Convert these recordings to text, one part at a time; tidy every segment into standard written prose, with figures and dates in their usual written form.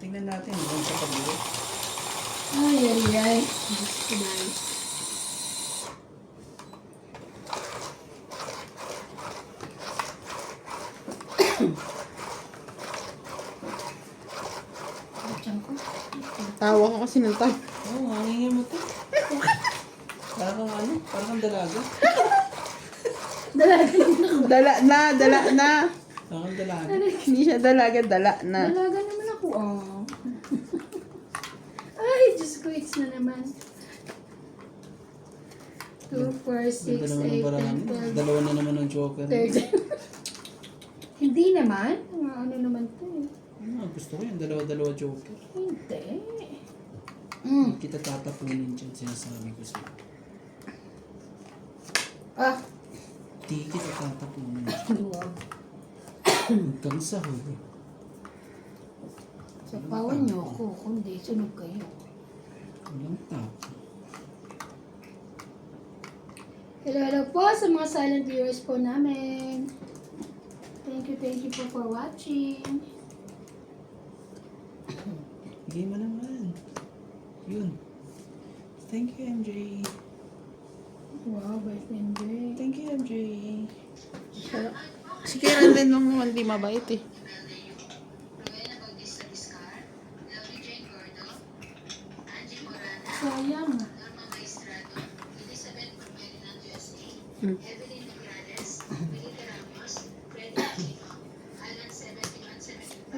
Tingnan natin kung sa pag-iwi. Ay. Diyos ko dahil. Tiyan ko. Tawa ka kasi ng tawa. Oo, hangingin mo to. Parang ano? Parang dalaga. Dalaga naman ako. Dala na. Parang dalaga. Hindi siya dalaga, dala na. Dalaga naman ako. Oh. Ay, Diyos ko, it's na naman. 2, 4, 6, Ganda naman ang 8, parang 10, 12, dalawa na naman ng joker. 13. Hindi naman. Ano naman to eh. Gusto ko yung dalawa-dalawa joker. Hindi. Hindi kita tatapunin dyan, sinasabi ko sa'yo. Ah. Hindi kita tatapunin dyan. Wow. Hanggang sa huli. Sapawan niyo ako. Kundi, sunog kayo. Walang tapo. Hello po sa mga silent viewers po namin. Thank you po for watching. Bigay mo naman. Yun. Thank you, MJ. Wow, bait na yun. Thank you, MJ. Si Karen din naman hindi mabait eh. Sayang.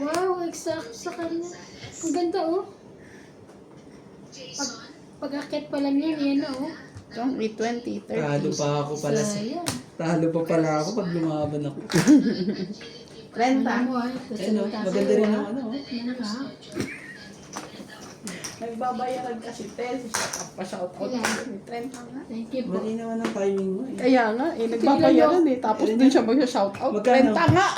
Wow, exact sa kanya. Ang ganda oh. Pag-akit pa lang yan, yan oh. Itong 820, 30. Talo pa ako pala sa... Sayang. Talo pa pala ako pag lumaban ako. 30. Ano mo ay, Ayun, maganda rin ang ano. Ano ka? Nagbabayaran kasi Tel. Pa-shout out. Ilan? 30 nga. Thank you po. Mali naman ang timing mo eh. Kaya nga, nagbabayaran eh. Tapos dun siya mag-shout out. Magkano? 30 nga.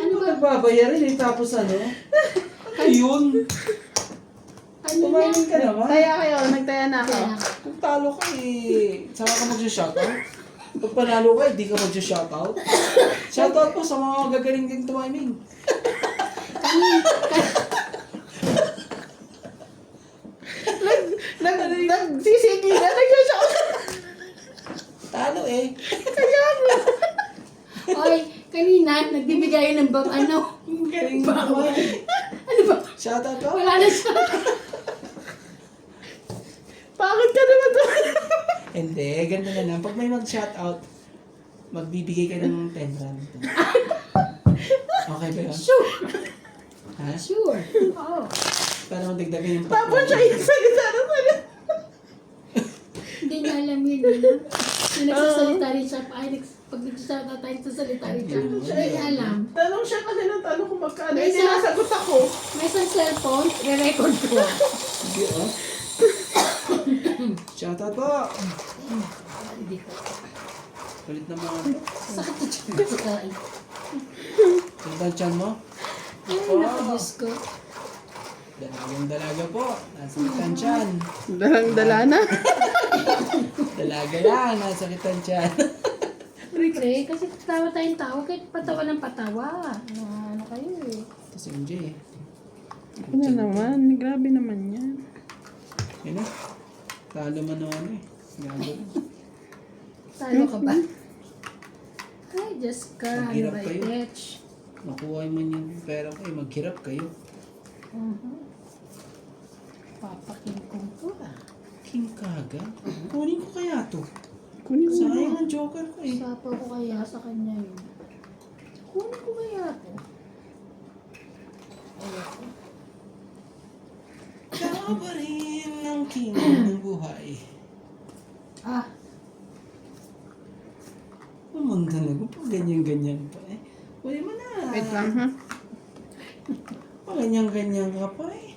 Ano ba nagbabayaran eh? Tapos ano? Ayun! Ano na? Kumain ka naman. Taya kayo, nagtaya na ako. Kaya, Kung talo ka eh, saka ka mag-shoutout? Pag panalo ka, hindi ka mag-shoutout? Shoutout po sa mga gagaling din tumiming. Nagsisigi na, nag-shout out. Talo eh. Kaya nga. oy, kanina, nagbibigay ng ano? Galing mo naman. Ano ba? Shoutout po. Wala na siya. Bakit ka naman to? Hindi, ganito na lang. Pag may mag-shoutout, magbibigay ka ng 10 rand. Okay ba yun? Sure. Ha? Sure. Oo. Para magdagdagan yung Tapos siya yung salita na salita. Hindi niya alam yun, no? Yung nagsasalita rin siya, pag nagsasalita tayo, nagsasalita rin siya. Hindi niya alam. Tanong siya kasi ng tanong kung magkano. May Hindi isa- nasagot ako. May isang cellphone, re-record ko. Sige, oh. Shoutout po. Hindi ko. Kulit na mga. Sakit na siya sa kain. Ganda ang tiyan mo. Ay, naku, Diyos ko. Dalagang dalaga po. Nasakit ang tiyan. Dalang-dala na. Dalaga lang. Nasakit ang tiyan. Pre, kasi tawa tayong tawa, kahit patawa ng patawa. Ano kayo eh. Ito si MJ eh. Ano naman, grabe naman yan. Yun na. Talo man naman eh. Gago. Talo ka ba? Ay, Diyos ka. Ano Maghirap ba kayo. bitch? Makuha mo yung pera ko eh. Maghirap kayo. Papaking kong po ah. King Kaga? Kunin ko kaya to. Kunin mo na. Sayang ang joker ko eh. Sapaw ko kaya sa kanya yun. Kunin ko kaya to. Ayoko. Kaya pa rin ang king ng buhay. Ah, Pumunta na ko pa ganyan-ganyan pa eh. Pwede mo na. Wait lang ha. Pa ganyan-ganyan ka pa eh.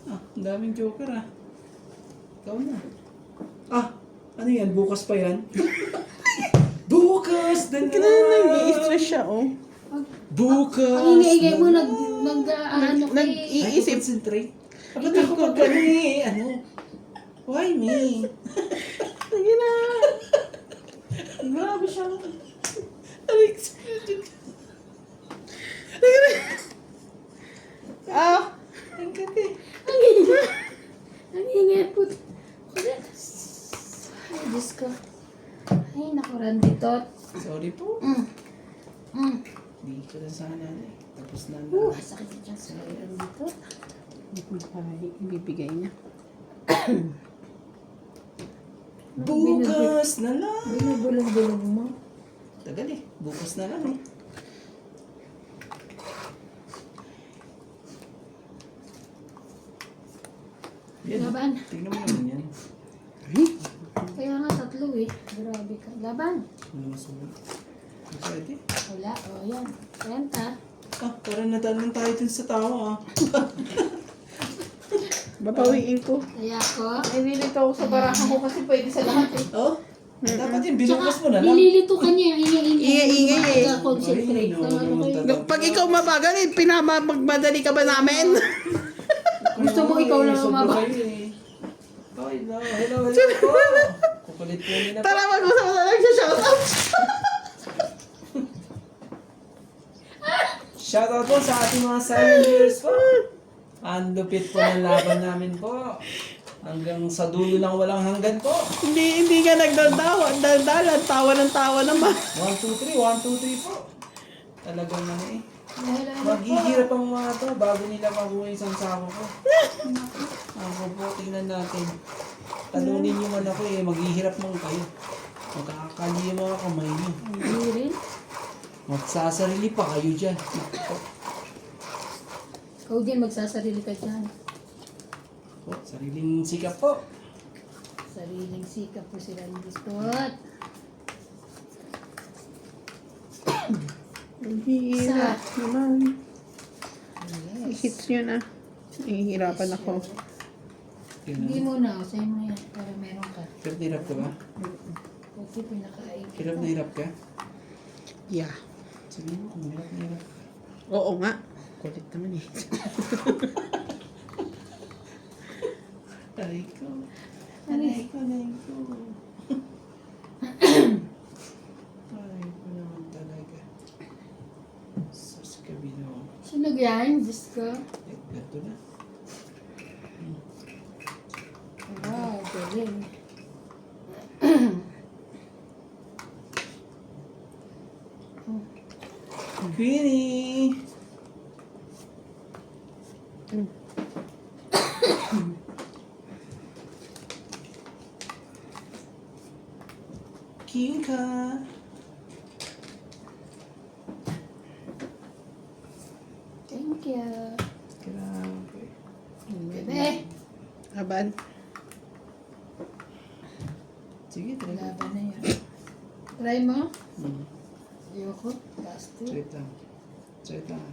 Ang daming joker ah. Ikaw na. Ano yan? Bukas pa yan? Bukas! Kaya nag-i-stress siya oh. Bukas! ang ingay mo, ano ka eh. Nag-iisip. Concentrate. Ba't ako gani? Ano? Why me? Sige na. Grabe siya. Unexpected. Tot. Sorry po. Hindi ko na sana eh. Tapos na na. Sakit dyan sa ano dito. Ay, ibibigay niya. Bukas na lang. Binubulong-bulong mo. Tagal eh. Bukas na lang eh. Yan. Laban. Tingnan mo naman yan. Kaya nga tatlo eh. Grabe ka. Laban. Ano masulat? Pwede. Wala. O yan. 30. Ah, parang natanong tayo dun sa tao ah. Babawiin ko. Kaya ko. Ay, nilito ako sa barahan ko kasi pwede sa lahat eh. Oh? Dapat yun, binukas mo na lang. Nililito ka niya. Ingay-ingay eh. Concentrate. Ay, no, naman Pag ikaw mabagal eh, pinamagmadali ka ba namin? Gusto mo ikaw lang ang Sobra maba- kayo eh. Oh, hello po. Kukulit po nila po. Tara, mag-usap na lang siya, shoutout. Shoutout po sa ating mga silent viewers po. Ang lupit po ng laban namin po. Hanggang sa dulo lang walang hanggan po. Hindi ka nagdadawa. Daldalan, tawa ng tawa naman. 1, 2, 3, 1, 2, 3 po. Talagang ano eh. Wala. Maghihirap ang mga to bago nila makuha yung isang sako ko. Ako po, tingnan natin. Talunin nyo man ako eh, maghihirap man kayo. Magkakakali yung mga kamay nyo. Hindi rin. Magsasarili pa kayo dyan. Naku. Ikaw din magsasarili ka dyan. Po, sariling sikap po. Sariling sikap po sila ng bistot. Ang hirap naman. Yes. Hits nyo na. Nahihirapan ako. Hindi Yun. mo na. Sa'yo mo yan. Para meron ka. Hirap na hirap ka ba? Okay, pinakain. Hirap na hirap ka? Yeah. Sabihin mo kung hirap na hirap ka. Oo nga. Kulit naman eh. Aray ko. Aray ko. Aray ko naman talaga. Sus kabino. Sunog yan. Diyos ko. Eh, gato na. Wow, galing. Queenie! Cute ka! Thank you. Grabe. Bebe. Aban. Sige, try lang. Laban na yan. Try mo. Hmm. Ayoko. Plastic. Try lang. Try lang.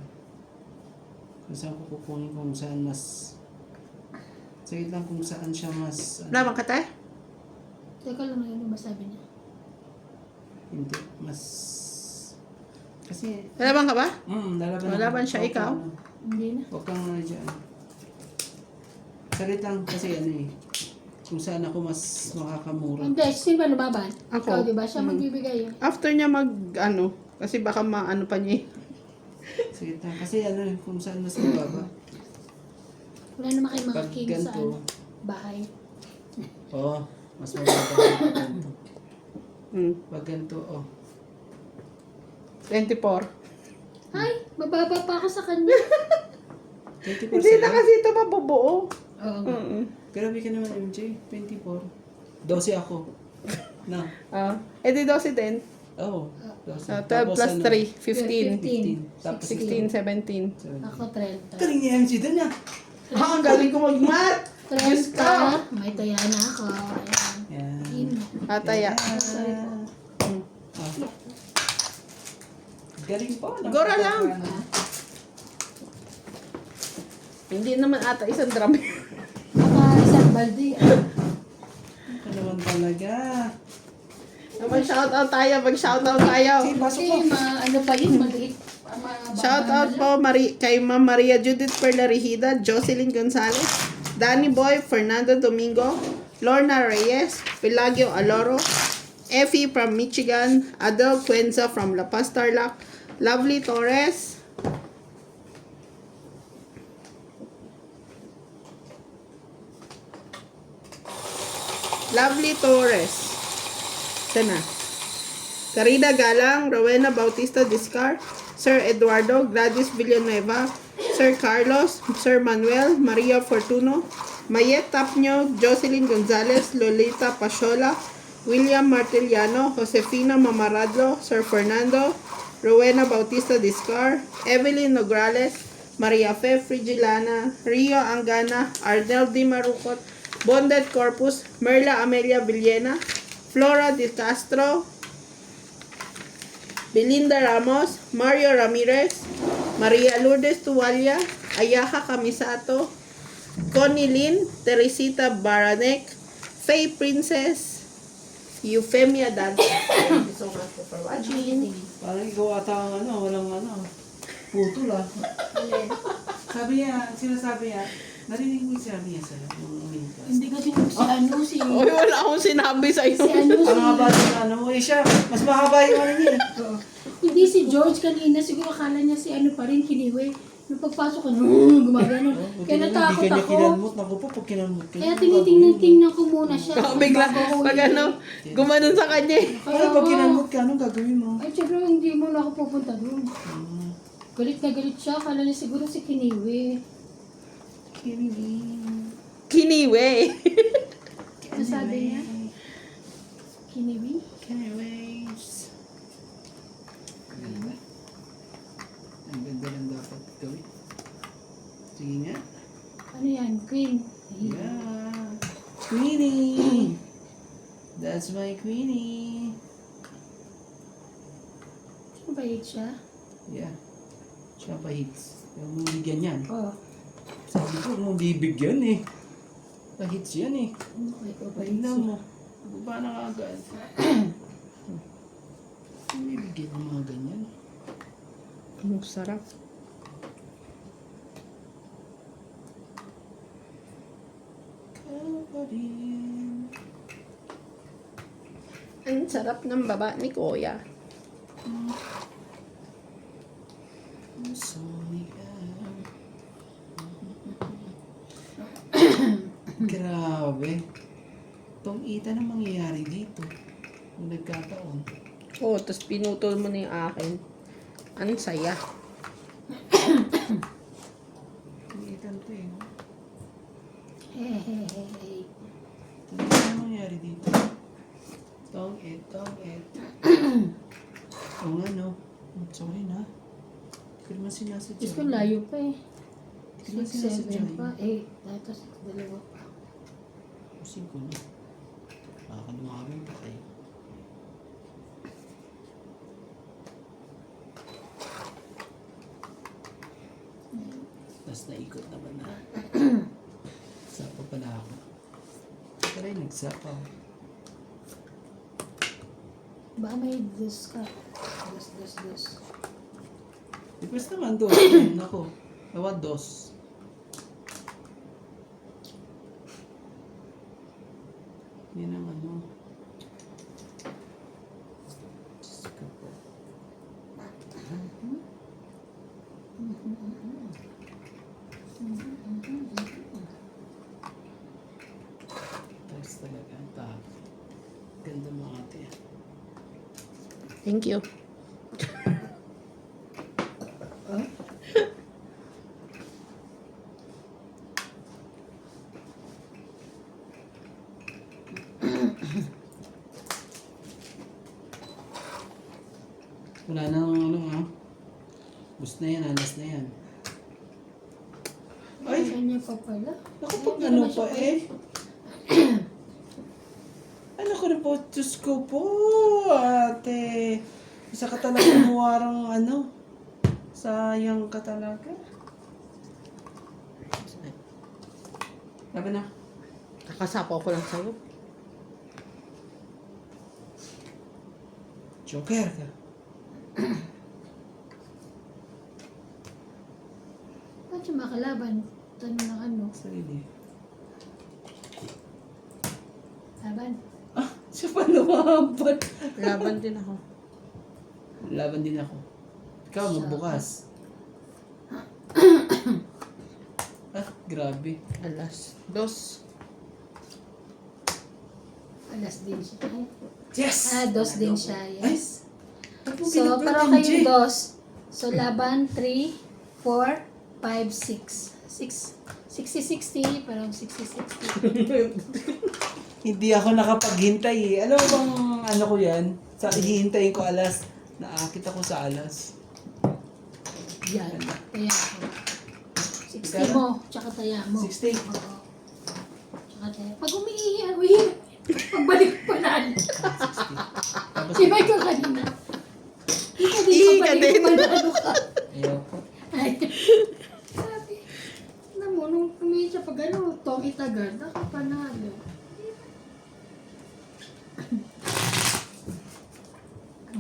Kung saan ko kukunin kung saan mas... Try lang kung saan siya mas... Laban ka tayo? Teka lang na yun. Ano ba sabi niya? Hindi. Mas... Kasi... Laban ka ba? lalaban Lalaban ako. siya, Huwag ikaw? kang- Hindi na. Huwag kang dyan. Salit lang kasi ano eh. Kung saan ako mas makakamura. Hindi. Sino ba lumaban? Ako. Ikaw, diba? Siya magbibigay eh. After niya kasi baka maano pa niya eh. Sige lang. Kasi ano eh, kung saan mas mababa. Wala naman kayo mga Pag king sa ganito. ano, bahay. Oo. Mas mababa pag ganito. Pag ganito, oh. 24. Ay, mababa pa ako sa kanya. 24 Hindi na sa'yo? kasi ito mabubuo. Oo. Grabe ka naman, MJ. 24. 12 ako. Na. Di 12 din. Oo. 12 plus 3, 15. 15. Tapos 16, 17. 17. Ako 30. Galing ni MJ dun ah. Ang galing ko mag-math! Diyos 30. ka! May taya na ako. Ayan. Yan. In. Ataya. Galing po. Gora lang. Hindi naman ata isang drum. Baka isang balde. Ito naman talaga. Mag-shoutout tayo, mag-shoutout tayo. Sige, pasok Kasi po. ano pa yun, maliit. Shoutout po kay Ma'am Maria Judith Perlarihida, Jocelyn Gonzalez, Danny Boy, Fernando Domingo, Lorna Reyes, Pelagio Aloro, Effie from Michigan, Adel Cuenza from La Paz, Tarlac, Lovely Torres, Ito na. Carida Galang, Rowena Bautista Discar, Sir Eduardo, Gladys Villanueva, Sir Carlos, Sir Manuel, Maria Fortuno, Mayet Tapño, Jocelyn Gonzalez, Lolita Pachola, William Martiliano, Josefina Mamaradlo, Sir Fernando, Rowena Bautista Discar, Evelyn Nograles, Maria Fe Frigilana, Rio Angana, Ardel Di Marucot, Bondet Corpus, Merla Amelia Villena, Flora Di Castro, Belinda Ramos, Mario Ramirez, Maria Lourdes Tuwalia, Ayaha Kamisato, Connie Lin, Teresita Baranek, Faye Princess, Euphemia Dante. Thank you so much for watching. Parang ikaw ata ang walang putol ah. Sabi niya, sinasabi niya, narinig mo yung sinabi niya sa'yo, yung minkas. Hindi kasi si Oy, wala akong sinabi sa'yo. Ang haba ng siya, mas mahaba yung niya. Hindi si George kanina, siguro akala niya si pa rin, Kiniwe. Nung pagpasok ko, gumagano. Kaya natakot Hindi ka niya ako. kinalmot, naku po, pag kinalmot ka. Kaya tinitingnan ko muna siya. Bigla, bago ko pag uwi. gumanon sa kanya eh. Pero pag kinalmot ka, anong gagawin mo? Ay, syempre, hindi mo na ako pupunta doon. Galit na galit siya. Akala niya siguro si Kiniwe. Kiniwe. Ano sabi niya? Kiniwe? Anyways. Ganda. Ang ganda lang dapat gawin. Sige nga. Ano yan? Queen. Yeah. Queenie! That's my Queenie. Sino ba yun siya? Yeah. Siya pa hits. Huwag mong bigyan yan. Oh. Sabi ko, huwag mong bibigyan eh. Pa-hits yan eh. Okay, Tingnan mo. Baba na agad. Huwag bibigyan ng mga ganyan. Ang sarap. Kaparin. Ang sarap ng baba ni Kuya. Grabe. Itong ita na mangyayari dito. Kung nagkataon. Oh, tapos pinutol mo na yung akin. Ang saya. Itong ita to eh. Hey. Ito na mangyayari dito. Tong it. Kung ano. Sorry na. Hindi ko naman sinasadya. Diyos ko, layo pa eh. Hindi ko naman sinasadya. 6, 7 pa. 8. Tapos 2 pa. Pusing ko na. Nakakalumamin pa tayo. Tapos naikot naman na. Sapa pala ako. Pero ay nagsapa ako. Baka may dos ka. Dos. Request naman dos. Nako. Nawa dos. Yan ang ano. Diyos ko po. Tapos talaga ang tap. Ganda mo ate. Thank you. Wala nang ano. Bus na yan, alas na yan. Ay! Kanya pa pala. Naku, pag ano pa eh. Ano ko na po, Diyos ko po, ate. Isa ka talaga muwarang ano. Sayang ka talaga. Laban na. Kakasapaw ko lang sa'yo. Joker ka. Ba't siya makalaban? Tanong ng ano? Sarili. Laban. Ah, siya pa lumaban. Laban din ako. Laban din ako. Ikaw, magbukas. Ah, grabe. Alas. Dos. Alas din siya. Ay, Yes! dos din siya. Yes. So, So, pero kayo dos. So, laban 3, 4, 5, 6. 60-60. Parang 60-60. Hindi ako nakapaghintay eh. Alam mo bang ano ko yan? Sa hihintayin ko alas. Naakit ako sa alas. Yan. Kaya ako. 60 mo. Tsaka taya mo. 60. Oo. Tsaka taya. Pag umiihi. Pagbalik pa na. Tapos, Diba ikaw kanina? Ikaw din Ika pagbalik din. pa na. Ano ka? ayoko. Ay. Sabi. Alam mo, nung umihi siya pag ano, tong itagad, ako panalo.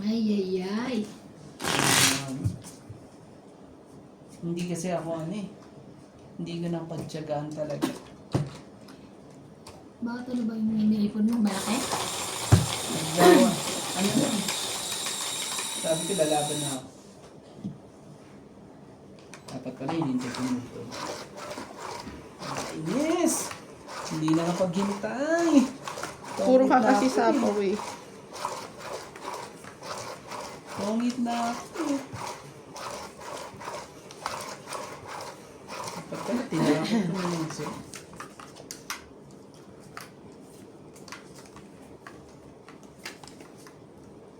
Ay. Um, hindi kasi ako ano eh. Hindi ko napagtyagaan talaga. Bakit ano ba yung iniipon mo? Malaki? Nagbawa. Ano na? Sabi ko lalaban na ako. Dapat pala hinintay ko nito. Yes! Hindi na napaghintay. Puro ka Tongit na kasi ako sapaw eh. Tongit na ako. Dapat pala tinakot ko na yung set.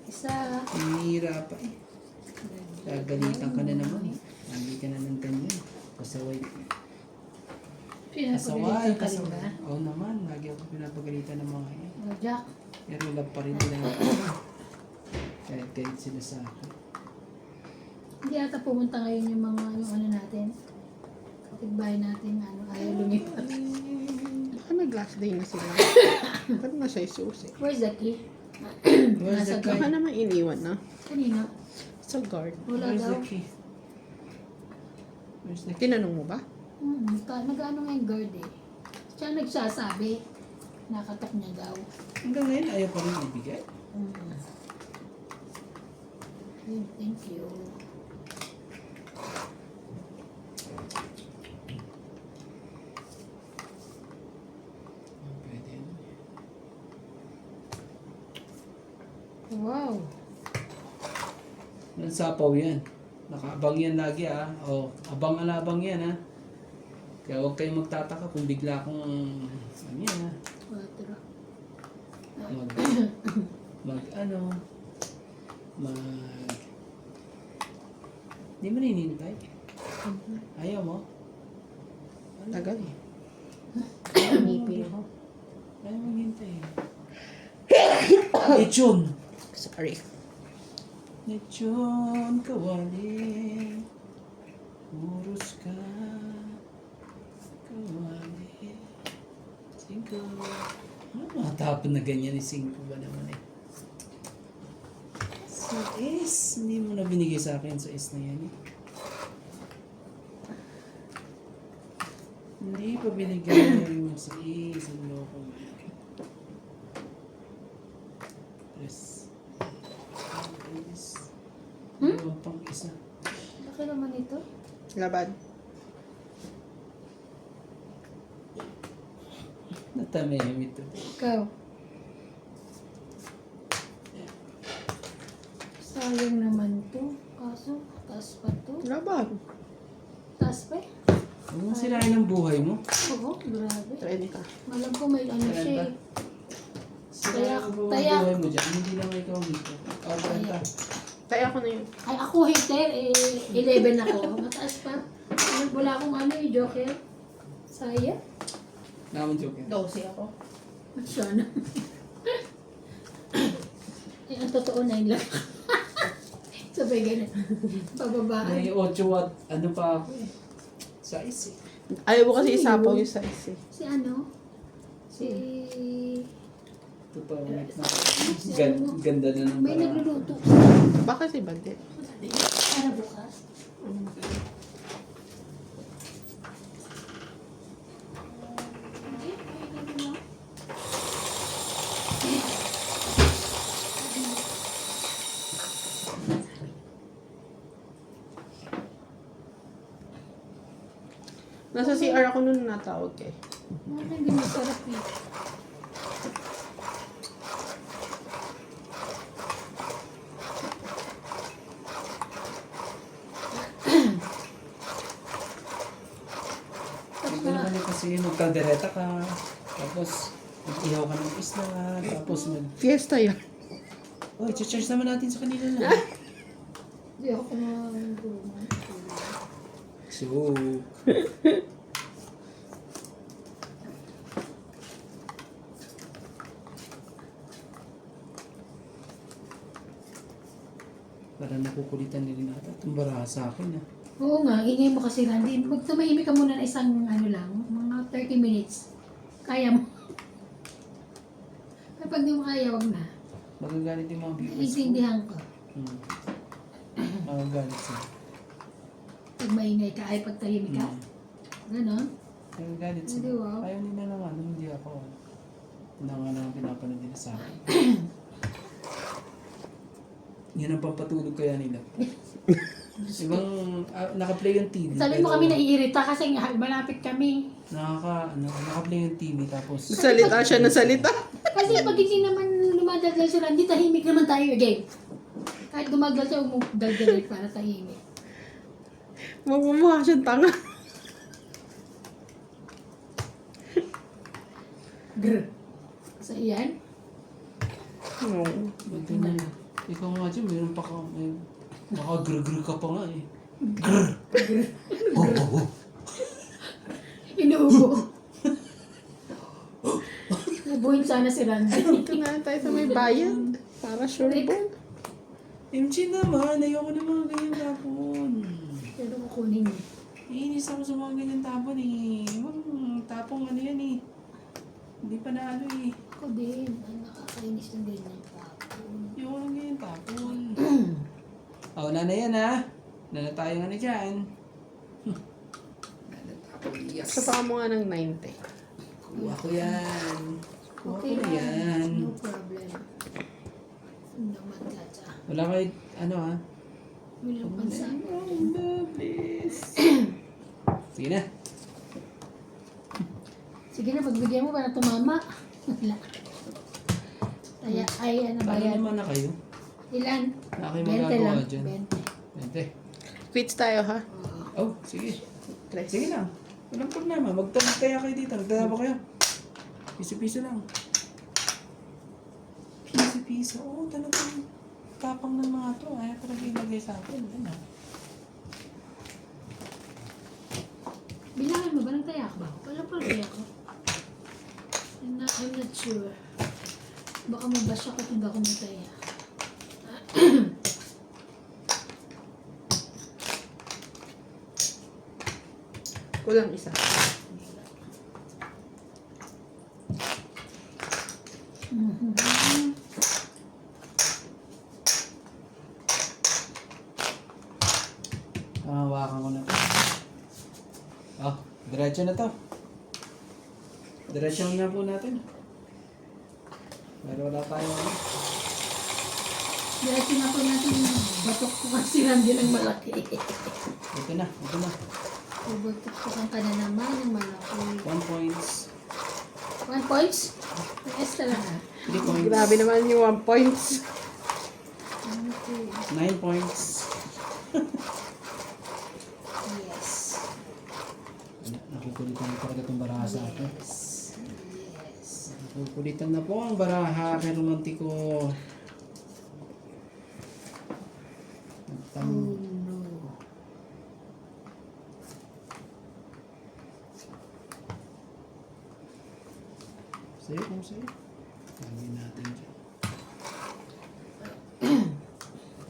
Isa. Hinihira pa eh. Gagalitan ka na naman eh. Hindi ka na ng ganyan. Pasaway. Pinapagalitan ka rin ba? Oo naman. Lagi ako pinapagalitan ng mga yan. O, Jack. Pero love pa rin nila ako. Kahit sila sa akin. Hindi ata pumunta ngayon yung mga ano natin. Kapitbahay natin, ayaw lumipat. Baka nag-last day na sila. Ba't na siya susi? Where's the key? Where's the Nasa key? Baka naman iniwan na. Kanina. Sa guard. Wala Where's daw. the key? Where's the key? Tinanong mo ba? Nag-ano nga yung guard eh. Siya nagsasabi. Nakatok niya daw. Hanggang ngayon ayaw pa rin ibigay. Okay, thank you. Pwede. Wow. Nansapaw yan. Nakaabang yan lagi ah. O, abang-alabang yan ah. Kaya huwag kayong magtataka kung bigla akong ano yan ah. 4. Di mo ninintay? Ayaw mo? Tagal eh. Ngipin ko. Ayaw maghintay. Lechon! Sorry. Lechon, kawali. Urus ka. Kawali. 5. Ano matapon na ganyan ni 5 ba naman eh? Sa S. Hindi mo na binigay sa akin sa S na yan eh. Hindi pa binigay yung sa S. Ang loko mo. Press. S. Ano pang isa? Bakit naman ito? Laban. Natamehim ito. Ikaw. Sayang naman to. Kaso, taas pa to. Laban. Taas pa eh. Huwag mong sirain ang buhay mo. Oo, grabe. 30. Malam ko may ano siya eh. Sirain ang Kaya- buhay mo dyan. Hindi lang ikaw dito. O, banta. Kaya ako na yun. Ay, ako hater eh. 11 ako. Mataas pa. Wala akong ano eh, joker. Sayang. Naman joke yan. 12 ako. Sana. Eh, ang totoo 9 lang. Sabay ganun. Pababaan. May 8 watt. Ano pa ako eh. Size eh. Ayaw mo kasi isapaw yung size eh. Si ano? Si... Ito pa ulit na. Ganda na ng May parang. nagluluto. Baka si Bandit. Para bukas. Nasa CR ako noon natawag eh. Hindi masarap eh. kailangan din kasi magkaldereta ka. Tapos, mag-ihaw ka ng isla. Tapos, Fiesta yan. oh, i-charge naman natin sa kanila na. Hindi ako kumagulungan. So, parang nakukulitan din nata. Tumbara sa akin ah. Oo nga, ingay mo kasi Randy. Tumahimik ka muna na isang ano lang, mga 30 minutes. Kaya mo. Kapag di mo kaya, wag na. Magagalit yung mga viewers ko. Iintindihan ko. Magagalit sila. Pag maingay ka, ay pag tahimik ka. Ganon. Magagalit Hindi, sila. wow. Ayaw nila na nga, hindi ako. Hindi nga lang pinapanood nila sa akin. Yan ang pampatulog kaya nila. Ibang, naka-play yung TV. Sabi mo pero kami naiirita kasi nga malapit kami. Naka-play yung TV tapos Salita siya na salita. Kasi pag hindi naman lumadaldal si Randy, tahimik naman tayo again. Kahit gumagdal siya, umugdaldal para tahimik. Magmumukha siyang tanga. Grr. So, iyan. No. buti na. Ikaw nga dyan, mayroon pa ka, baka grr-grr ka pa nga eh. Grr! Oh. Inuubo. Ubuhin sana si Randy. Dito na tayo sa may bayan. Para sure ball. MG naman, ayoko ng mga ganyan tapon. Pero kukunin niya. Iinis ako sa mga ganyan tapon eh. Tapong ano yan eh. Hindi pa naano eh. Ako din. Ay, nakakainis ng ganyan tapon. Ayoko ng ganyan tapon. Wala na yan ha. Wala na tayong ano dyan. Wala na tapon, yes. Sa pa mo nga ng 90. Kuha ko yan. Kuha ko Okay na lang. yan. No problem. Naman gacha. Wala kayo, ano ha? Wilong pansa. Please. Sige na. Sige na, pagbigyan mo para tumama. Wala. Kaya, ay, ano ba Paano yan? naman na kayo? Ilan? Wala kayo 20 lang. magagawa dyan. 20. Quits tayo ha. Oh, sige. Tres. Sige lang. Walang problema. Magtaya kayo dito. Nagtaya ba kayo? Piso-piso lang. Piso-piso. Oo, talagang tapang ng mga to. Ayaw talaga ilagay sa akin. Ano? Bilangan mo ba ng tayak ba? Wala pa rin ako. I'm not sure. Baka mabash ako kung hindi ako mataya. Kulang isa. Hawakan ko na to. Oh, diretso na to. Diretso na po natin. Pero wala tayong ano. Diretso na po natin yung batok ko kasi Randy ng malaki. Ito na, ito na. Batok ko ka na naman ng malaki. 1 points. 1 points? Ang extra lang ah. 3 points. Grabe naman yung 1 points. 9 points. Yes. Nakukulitan ko talaga itong baraha sa akin. Yes. Nakukulitan na po ang baraha kay romantiko. Oh no. Sa'yo, kung sa'yo. Gawin natin dyan.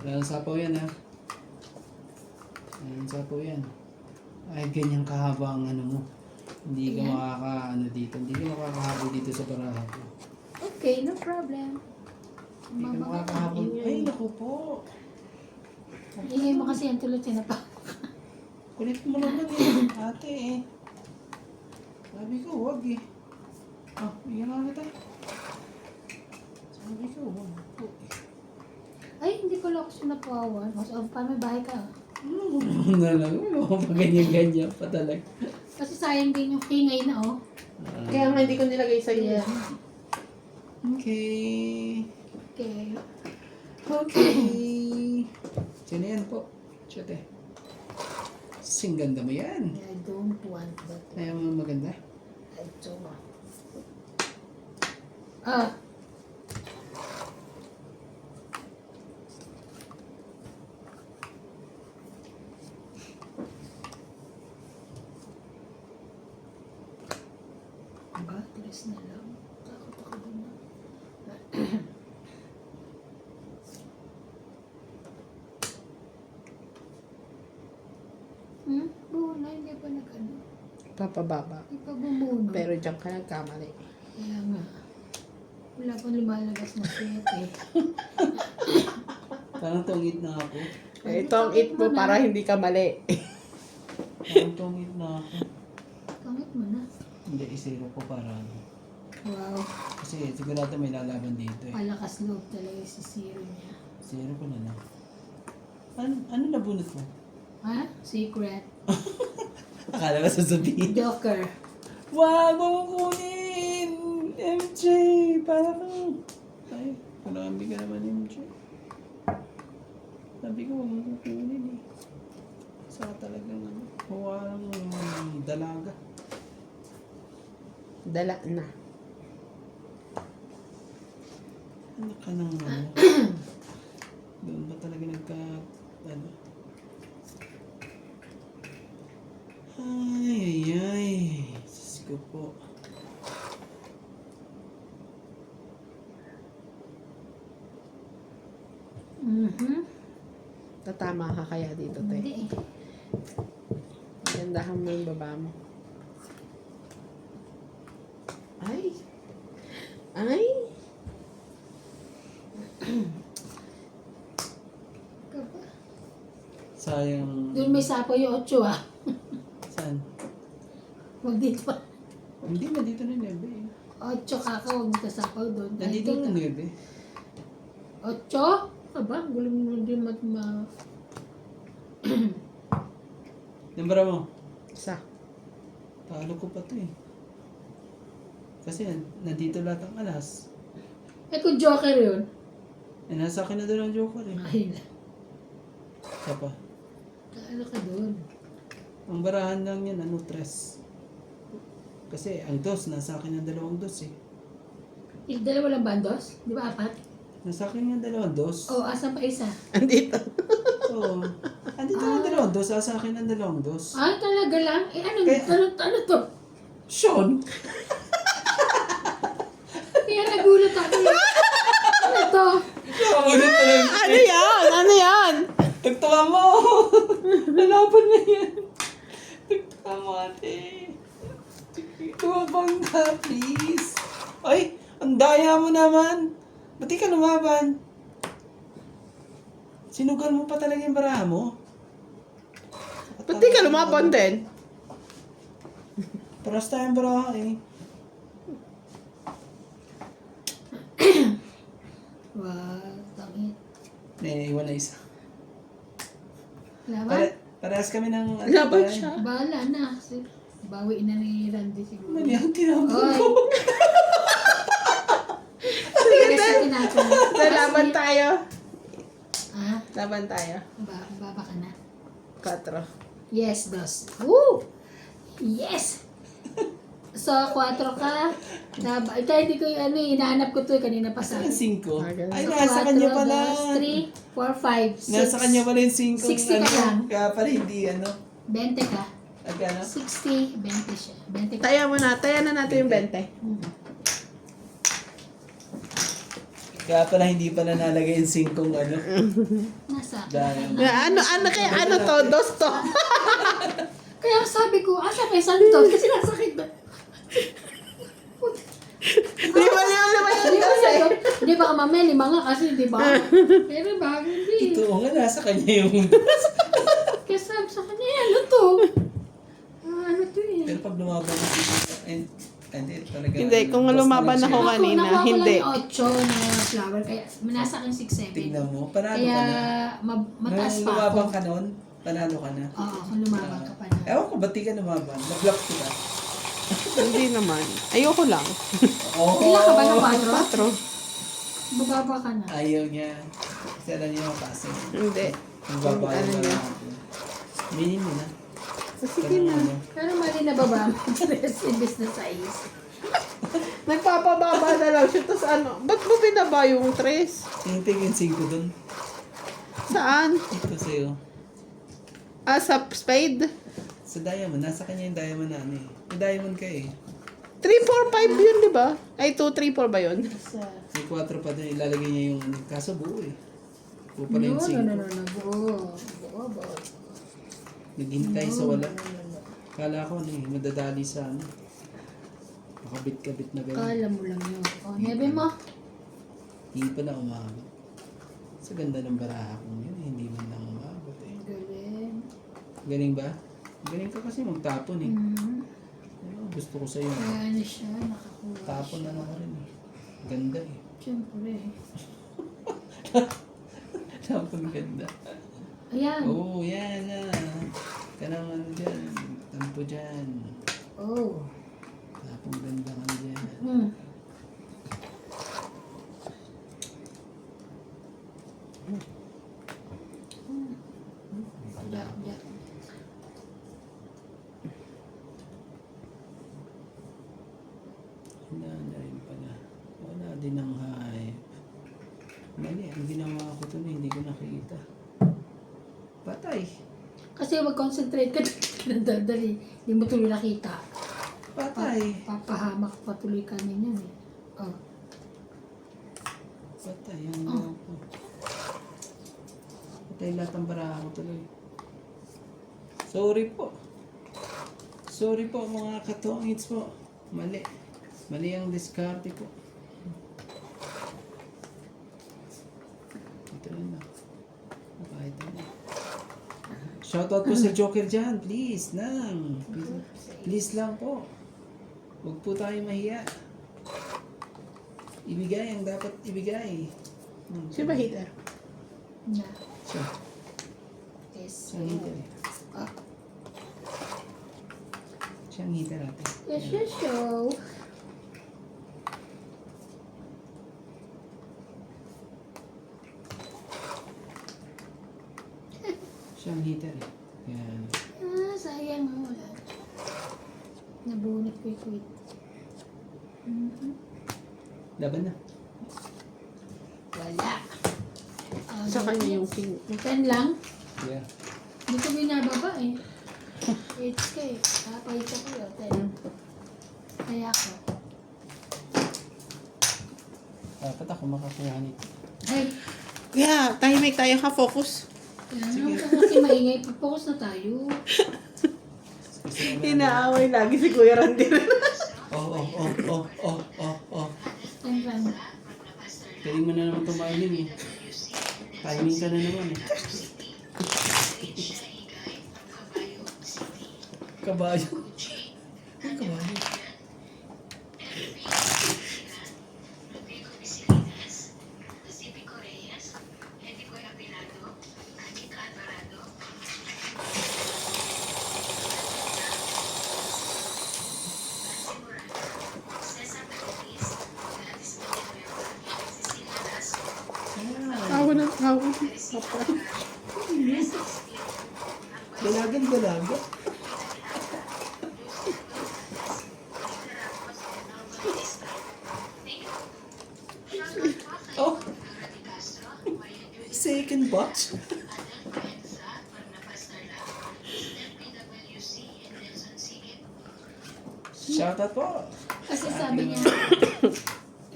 Walang sapaw yan ha. Walang sapaw yan. Ay, ganyan kahaba ang ano mo. Hindi ka Ayan. makaka-ano dito. Hindi ka makakahabol dito sa baraha ko. Okay, no problem. Hindi ka Mama, makakahabol. Ay, naku po. ingay mo kasi yan tulad sinapa. Kulit mo naman eh. Ate eh. Sabi ko, wag eh. Ah, bigyan nga kita. Sabi ko, wag po eh. Ay, hindi pala ako sinapawan. O, so, paano may bahay ka? Na lang, ganyan-ganyan pa talaga. Kasi sayang din yung ingay na, oh. Kaya nga hindi ko nilagay sa iyo. Ayan. Okay. Okay. Okay. Sino yan po? Chate. Sing ganda mo yan. I don't want that. Ayaw mo maganda. I don't want. Ah. Ba, tres na lang. Takot ako dun na. Buna, hindi pa nag-ano. Papababa. Hindi pa bumuno. Pero diyan ka nagkamali. Kaya nga. Wala pang lumalabas na shit eh. Parang tungit na ako. Ito ang it mo para hindi ka mali. Parang tungit na ako. Kamit mo na. Hindi, isiro ko para ano. Wow. Kasi sigurado may lalaban dito eh. Palakas loob talaga si Siro niya. Zero ko na lang. Ano nabunot mo? Ha? Secret. Akala ko sasabihin. Joker. Wag mo kunin! MJ! Para kang... Ay, marami ka naman MJ. Sabi ko, wag mo kunin eh. Saka talagang ano, huwarang dalaga. Dala na. Ano ka nang ano? Doon ba talaga ano? Ay. Diyos ko po. Tatama ka kaya dito, te. Hindi eh. Gandahan mo yung baba mo. Ay! Ay! Ikaw ba? Sayang... Doon may sapo yung 8 ah. Saan? Huwag dito pa. Hindi, nandito na nebe eh. 8 kaka, huwag dito sapaw doon. Ay, Nandito na dito. nebe. 8? Aba, gulo mo din Nambara mo. Isa. Talo ko pa to eh. Kasi nandito lahat ang alas. Eh kung Joker yun. Eh, nasa akin na doon ang joker eh. Ay na. Isa pa. Talo ka doon. Ang barahan lang yan, ano, tres. Kasi ang dos, nasa akin ang 2 dos eh. Dalawa lang bandos? Di ba 4? Nasa akin yung 2 dos. O, asan pa isa? Andito. Oo. Andito yung 2 dos, sa akin ang 2 dos. Ah, talaga lang? Eh, ano Kaya- to? Sean! Kaya nagulat ako. Ano to? Nakagulit na lang. Ano yan? Ano yan? Tugtukan mo! Lalaban na yan. Tugtukan mo ate. Tumabang ka, please. Ay, ang daya mo naman. Ba't di ka lumaban? Sinugal mo pa talaga yung baraha mo. Ba't di ka lumaban din? Paras tayong baraha eh. Wow, tangit. Naiiwan na isa. Laban? Parehas kami ng... Laban siya. Bahala na. Bawiin na ni Randy siguro. Ano yan? Tinapon Oy. ko. Kasi tinatanong. Laban tayo. Ah, Laban tayo. baba ka na. 4. Yes, 2. Woo! Yes! So, 4 ka. Kaya hindi ko yung inaanap ko to kanina pa sa Saan akin. yung 5? Ay, So, nasa kanya 4, pala. 3, 4, 5, 6. Nasa kanya pala yung 5. 60 ka lang. Kaya pala hindi, ano. 20 ka. Agano? 60, 20 siya. 20 ka. Taya mo na. Taya na natin yung 20. Kaya pala hindi pala nalagay yung 5 ano. Nasa akin. Dahil. Ano to? 2 to. Kaya sabi ko, asa may santo? Kasi nasa akin ba? Di ba Di ba ka mamaya, 5 nga kasi, di ba? Pero bakit hindi? Totoo nga, nasa kanya yung... Kaya sabi sa kanya, ano to? Ano to eh? Pero pag lumaban na hindi talaga... Hindi, kung lumaban ako kanina, Nakuha hindi. ko lang yung 8 na flower, kaya nasa akin 6, 7. Tignan mo, panalo Kaya ka na. mataas Nung pa ako. lumabang ka noon, panalo ka na. Oo, kung lumabang ka pa na. Ewan ko, ba't di ka lumaban? Nag-block kita. Hindi naman. Ayoko lang. Oo. Ilan ka ba ng 4. 4? Mababa ka na. Ayaw niya. Kasi alam niya mapasa. Hindi. Ang baba Ano yung niya? natin. Minin mo na. Sige na. Pero mali na baba mo. Tres imbis na size. Nagpapababa na lang siya. Tapos ano, ba't mo binaba yung 3? Tingin 5 dun. Saan? Ito sa'yo. Ah, sa spade? Sa diamond. Nasa kanya yung diamond na ano eh. May diamond ka eh. 3, 4, 5 yun, di ba? Ay, 2, 3, 4 ba yun? Sa... May 4 pa dun. Ilalagay niya yung kaso buo eh. Buo pa No, na yung 5. no. Buo. Buo. Naghintay sa wala. Kala ko ano eh. Madadali sa ano. Makabit-kabit na gano'n. Kala mo lang yun. O, nebe mo. Hindi pa na umabot. Sa ganda ng baraha kong yun, hindi man lang umabot eh. Galing. Galing ba? Galing ka kasi magtapon eh. Ayun, gusto ko sa'yo. Kaya ano siya, nakakuha Tapon siya. na ako rin eh. Ganda eh. Siyempre. Tapon ganda. Ayan. Oo, yan na. Ka naman dyan. Tampo dyan. Oh. Tapon ganda ka dyan. Yeah. Wala na rin pala. Wala din ang hype. Mali, ang ginawa ko to na hindi ko nakita. Patay. Kasi mag-concentrate ka nadadali. Hindi mo tuloy nakita. Patay. Papahamak patuloy ka ninyan eh. Oh. Patay ang ginawa ko. Patay lahat ang baraha ko tuloy. Sorry po. Sorry po mga katongits po. Mali. Mali ang diskarte po. Ito na. Kahit na. Shoutout po sa Joker dyan. Please, nang. Please lang po. Huwag po tayo mahiya. Ibigay ang dapat ibigay. Si ba hitter? Na. Siya. Yes. Siyang hitter eh. Ah. Siyang hitter ate. Yes, show. Siyang hitter eh. Yan. Ah, sayang mo. Wala. Nabunot ko yung quit. Laban na. Wala. Ah, Sa kanya yung king. Bukan lang. Yeah. Hindi ko binababa eh. 8K. Kapahit ako yun. 10. Kaya ako. Dapat ako makakuha nito. Ay, Yeah, tahimik tayo ka, focus. kaya naman kasi maingay. Pag-focus na tayo. Inaaway lagi si Kuya Randy. Oh. Yan lang. Galing mo na naman tumainin eh. Timing ka na naman eh. Kabayo. Ay, kabayo. Tawa ng tawa. Dalagan. Oh. Second batch. Shoutout po. Kasi sabi niya,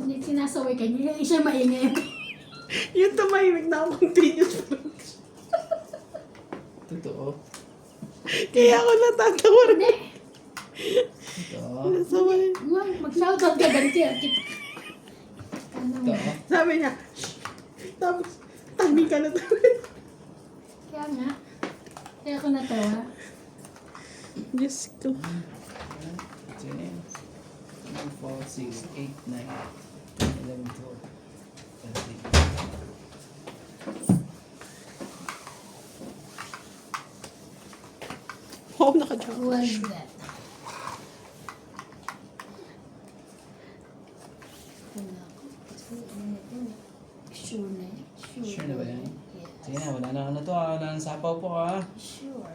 hindi sinasaway ka niya. Siya maingay. Yung tumahimik na ako continuous. Totoo. Kaya ako natatawa rin. Hindi. Totoo. Sabay. Mag-shoutout ka ganti. Ano? Totoo. Sabi niya, "Shh." Tapos, tahimik ka na tayo. Kaya nga. Kaya ako natawa. Diyos ko. 10, 4, 6, 8, 9, 11, 12, 13. Oo, naka-jump. Who was that? Sure na yan. Sure na ba yan? Yes. Sige na, wala na ano to ah. Wala na sapaw po ah. Sure.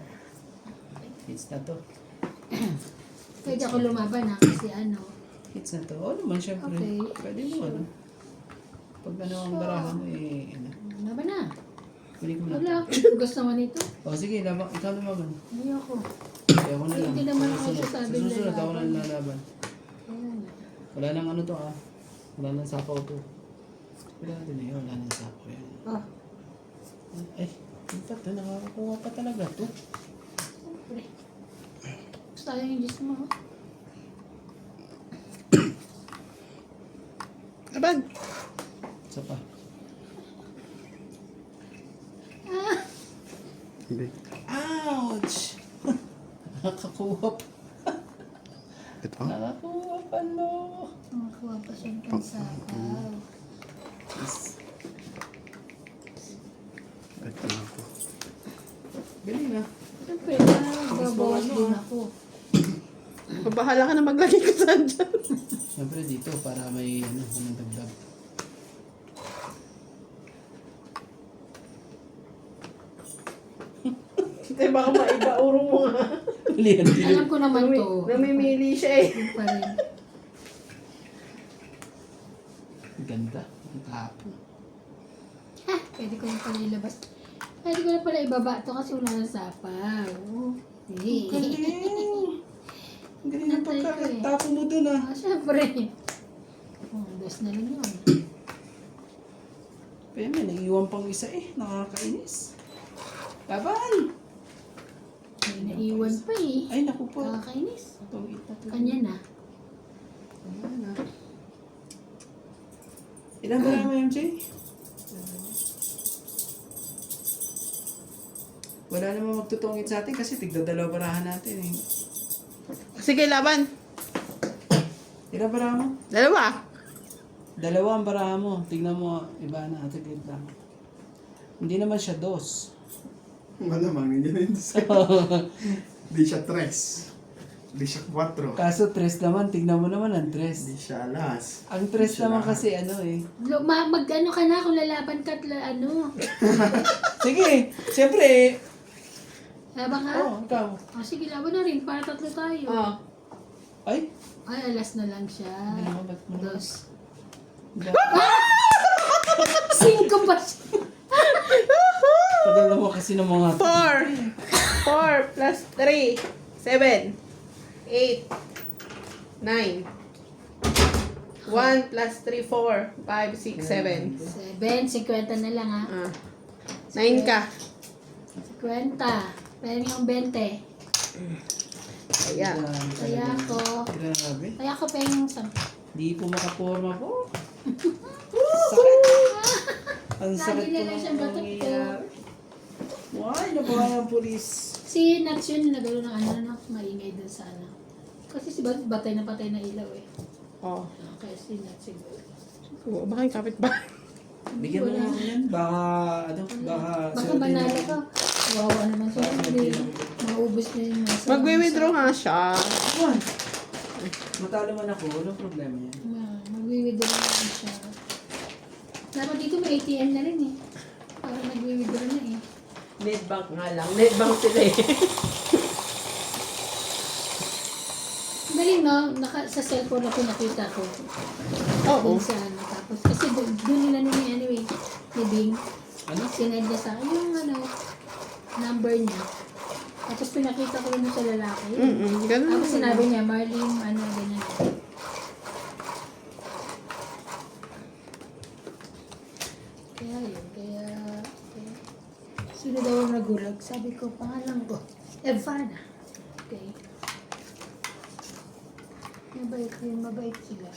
Hits na to. Pwede ako lumaban ha, kasi ano. Hits na to. Oo naman, syempre. Okay. Pwede mo, ano. Pag ano ang barahan mo, eh, ano. Laban na. Kunin ko na. Wala. Gusto naman ito. O sige, ikaw lumaban. Ayoko. Kaya ako na lang. Hindi naman ako Susunod. sasabing Susunod ako na lalaban. lalaban. Ayan na. Wala nang ano to ah. Wala nang sapaw to. Wala natin eh. Wala nang sapaw yan. Oh. Ay, yung pa to. Nakakakuha pa talaga to. Siyempre. Gusto tayo yung juice mo. oh. Laban. Isa pa. Ah! Ouch! Nakakakuha pa. Ito. Nakakakuha pa no. Makakuha pa siyang pansapaw. Yes. Ito na ako. Galing na. Siyempre, babawas din ako. Bahala ka na maglagay ko saan dyan. Siyempre dito para may ano, dagdag. Hindi, baka maiba urong mo nga. Lihan Alam ko naman to. Namimili siya eh. Yun pa rin. Ganda. Ang tapo. Ha! Pwede ko na pala ilabas. Pwede ko na pala ibaba to kasi wala ng sapaw. Galing. Ang galing ng Nantay ko eh. pagkakatapo mo dun ah. Ah, syempre. Oh, dos na lang yun. Pero may naiiwan pang isa eh. Nakakainis. Laban! May naiwan pa eh. Ay, naku po. Nakakainis. Itong ita to. Kanya na. Ayan na. Ilan ba naman MJ? Wala namang magtutungit sa atin kasi tigda-dalawa barahan natin eh. Sige, laban. Ilan barahan mo? Dalawa. Dalawa ang barahan mo. Tignan mo, iba na. Tignan lang. Hindi naman siya dos. Malamang, hindi na yun. Di siya 3. Di siya 4. Kaso tres naman, tignan mo naman ang Di tres. siya alas. Ang tres Siya naman lahat. kasi ano eh. Mag-ano ka na kung lalaban ka at ano. Sige, siyempre. Laban ka? Oh, ikaw. Oh, sige, laban na rin. Para tatlo tayo. Oh. Ay, Ay, alas na lang siya. hindi naman ba't mo naman? Dos. Cinco pa siya. Padala mo kasi ng mga... 4. 4 plus 3. 7. 8. 9. 1 plus 3, 4. 5, 6, 7. 50 na lang ha. 9 ka. 50. Meron yung 20. Kaya. Kaya ko. Grabe. Kaya ko pa yung 10. Di po makaporma po. Sakit. Ang sakit Lagi po na lang siyang batok ko. nangyayari. Why? Nabahan ng polis. Si Nats yun, nagalo ng ano, maingay dun sa ano. Kasi si Batay na patay na ilaw eh. Oh. Kaya si Nats siguro. Oo, baka yung kapit ba? Bigyan mo Wala. nga ako yan. Baka, ano, baka... Baka swerte manalo mo. ka. Wawa naman siya. Hindi. Maubos na yung nasa. Magwi-withdraw nga siya. Ayan. Matalo man ako, walang problema yan. Magwi-withdraw na siya. Dapat dito may ATM na rin eh. Para nagwi-withdraw na eh. Netbank nga lang. Netbank sila eh. Galing no? Sa cellphone ako nakita ko. Oo. Dun sa ano. Tapos kasi doon nila nung anyway. Ni Bing. Ano? Sinend niya sa akin yung ano, number niya. Tapos pinakita ko rin sa lalaki. Ganun. Tapos sinabi niya, Marlene, ano, ganyan. Kaya yun, kaya... Sino daw ang nagulag? Sabi ko, pangalan ko, Evana. Okay. Mabait sila.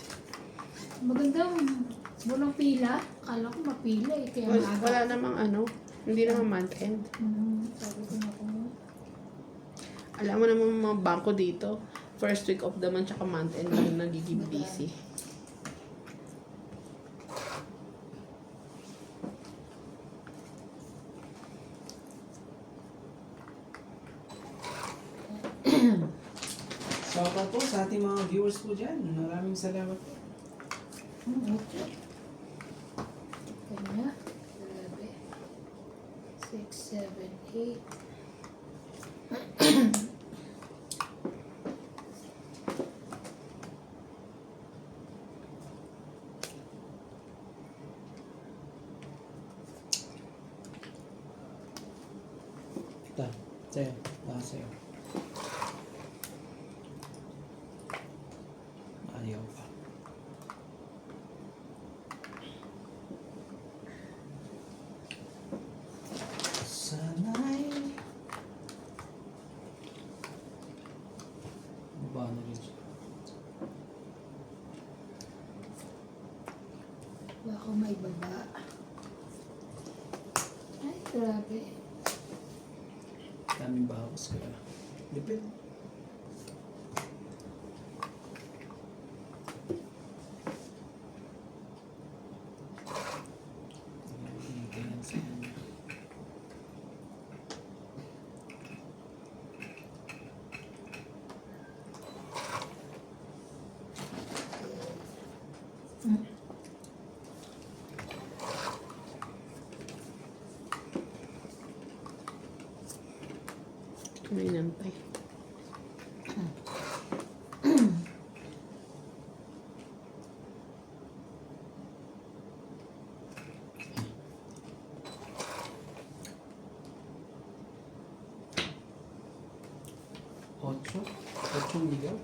Magandang walang pila. Akala ko mapila eh, kaya Wala, maaga. wala namang ano. Hindi naman month end. Sabi ko na kung Alam mo naman mga bangko dito. First week of the month tsaka month end yung nagiging busy. Shoutout po sa ating mga viewers po dyan. Maraming salamat po. Kanya. Grabe. 6, 7, 8. sa'yo. Ayaw pa. Sana'y baba na rin siya. Baka may baba. Ay, grabe. Daming bawas kaya. Depende. Ganyan sa kanya. May nantay. Ocho? Ochong ligaw?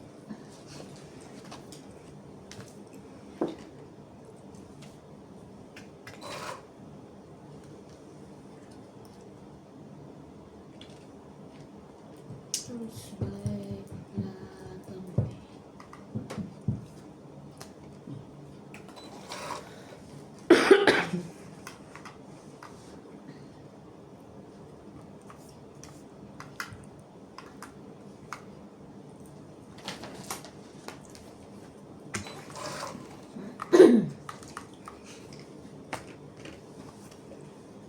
First by Platon.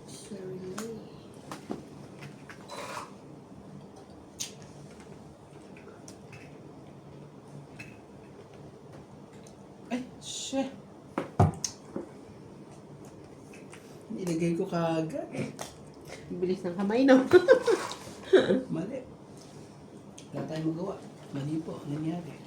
Shirley. Ay, shit. Nilagay ko kaagad. Bilis ng kamay, no? Mali. Wala tayong magawa. Mali po. Nangyari.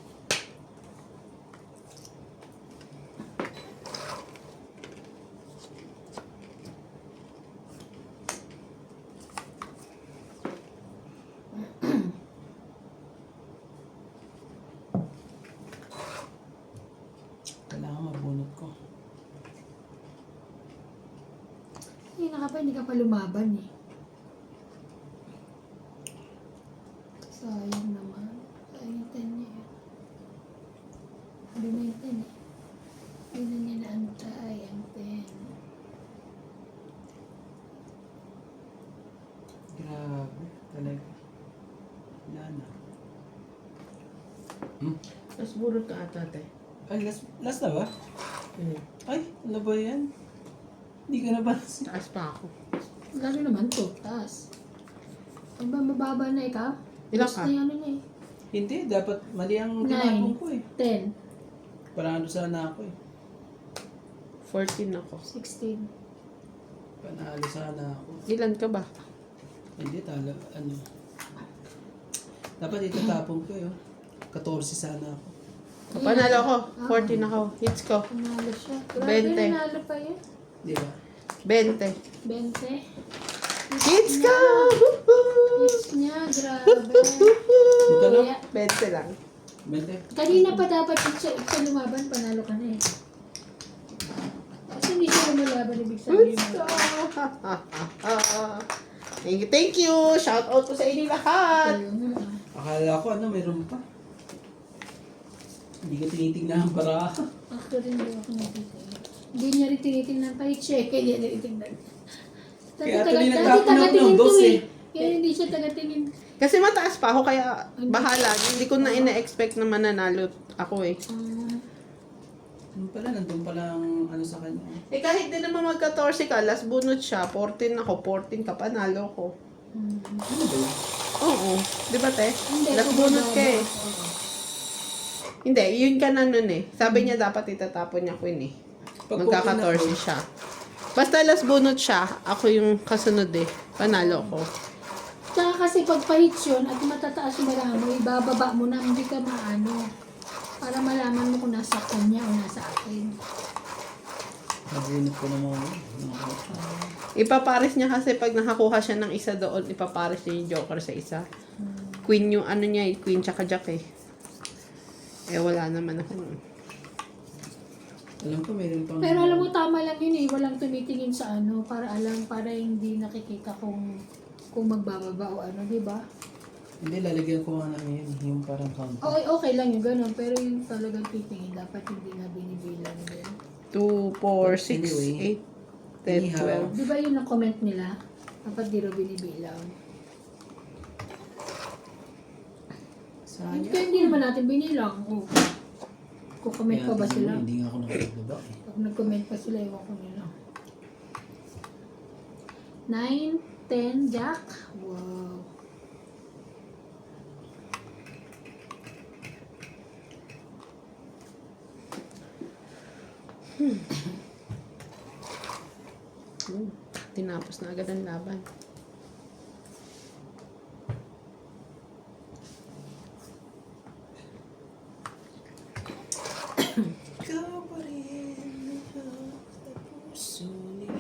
Kailangan mabunot ko. Hindi ka pa lumaban eh. Sayang naman. Sayang 10 niya yun. Hindi na yung 10 eh. Hindi na niya naantay ang 10. Grabe. Talaga. Wala na. Tapos burot ka ata, te. Ay, last na ba? Ay, ano ba yan? Hindi ka na ba? Taas pa ako. Lalo naman to, taas. Ano ba, mababa na ikaw? Ilan Tapos ka? na yung ano na eh. Hindi, dapat mali ang 9. tinapong ko eh. 10. Parang ano sana ako eh. 14 ako. 16. Panalo sana ako. Ilan ka ba? Hindi, ano. Dapat itatapong ko eh. 14 sana ako. Panalo ako. 14 ako. Hits ko. Panalo siya. 20. Nanalo pa yun. Di ba? 20. 20. Hits ko! Hits niya, grabe. Magkano? Kaya, 20 lang. 20? kanina pa dapat siya lumaban, panalo ka na eh. Kasi hindi siya lumalaban, ibig sabihin Hits mo. ko! Thank you! Shout out ko sa inyo lahat! Ayun nga. Akala ko ano, mayroon pa. Hindi ko tinitingnan ang bara. Actually, hindi ako natitignan. Hindi niya rin tinitingnan pa i-check. Hindi niya rin tinitingnan. Kaya tuloy nagtapon ako ng dos eh. Kaya hindi siya taga-tingin. Kasi mataas pa ako, kaya bahala. Hindi ko na ina-expect na mananalo ako eh. Ano pala, nandun pala ang ano sa kanya. Eh kahit din naman mag-14 ka, last bunot siya, 14 ako, 14 ka, panalo ko. Ano ba yun? Oo. Di ba, te? Hindi, Last bunot ka eh. Hindi, yun ka na nun eh. Sabi niya dapat itatapon niya Queen eh. Pag Magka-14 siya. Basta last bunot siya, ako yung kasunod eh. Panalo ko. Tsaka kasi pag pa-hits yun at matataas yung bala mo, ibababa mo na, hindi ka maano. Para malaman mo kung nasa kanya o nasa akin. Nabunot ko naman ako. Ipapares niya kasi pag nakakuha siya ng isa doon, ipapares niya yung joker sa isa. Queen yung ano niya, queen tsaka jack eh. Eh wala naman ako. Alam ko mayroon pang... Pero alam mo, tama lang yun eh. Walang tumitingin sa ano, para hindi nakikita kung magbababa o ano, di ba? Hindi, lalagyan ko nga namin yun. Yung parang count. Okay lang yung ganun, pero yung talagang titingin, dapat hindi na binibilang din. 2, 4, 6, 8, 10, 12. Di ba yun ang comment nila? Dapat di rin binibilang. Sayang. Kaya hindi naman natin binilang. Oh. Kukomment pa ba sila? Hindi nga ako nakapagdaba eh. Pag nag-comment pa sila, ewan ko nila. 9, 10, jack. Wow. Tinapos na agad ang laban. Ikaw pa rin sa puso niya.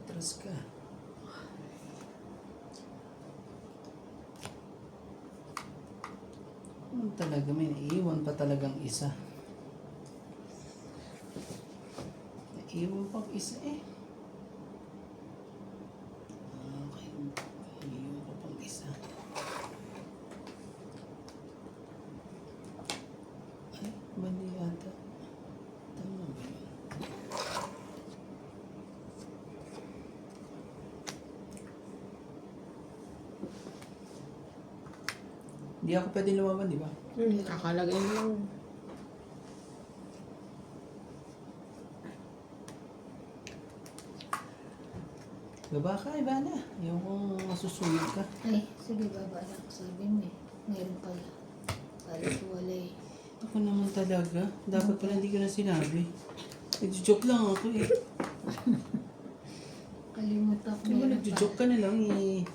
Atras ka. Talaga may naiiwan pa talagang isa. Naiiwan pang isa eh. Okay. Naiiwan pa pang isa. Ay, mali ata. Tama ba yun? Hindi ako pwede lumaban, di ba? Kakalagay mo lang. Baba ka, Ivana. Yung masusulit ka. Ay, sige baba lang. Sabi mo eh. Meron pala. Pala wala eh. Ako naman talaga. Dapat pala hindi ko na sinabi. Nag-joke lang ako eh. Kalimutan ko. Di ba nag-joke ka na lang eh.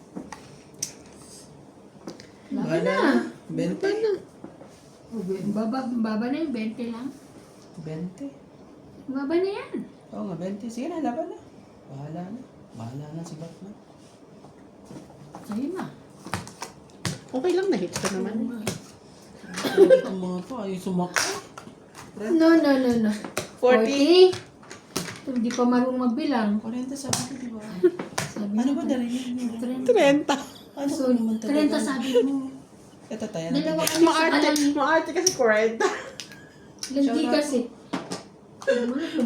Laban Bahala na. 20? Baba na yung 20 lang. 20? Baba na yan. Oo nga, 20. Sige na, laban na. Bahala na. Bahala na si Batman. Ayun na. Okay lang, na-hit ka naman. Itong mga to, ayaw sumakay. No. 40. Hindi pa marunong magbilang. 40 sabi ko, di ba? Sabi Ano mo, ba narinig mo? 30. Ano So, ba naman 30 talaga? sabi mo. Ito tayo na. Dalawa kami sa alam. Maarte kasi 40. Landi kasi.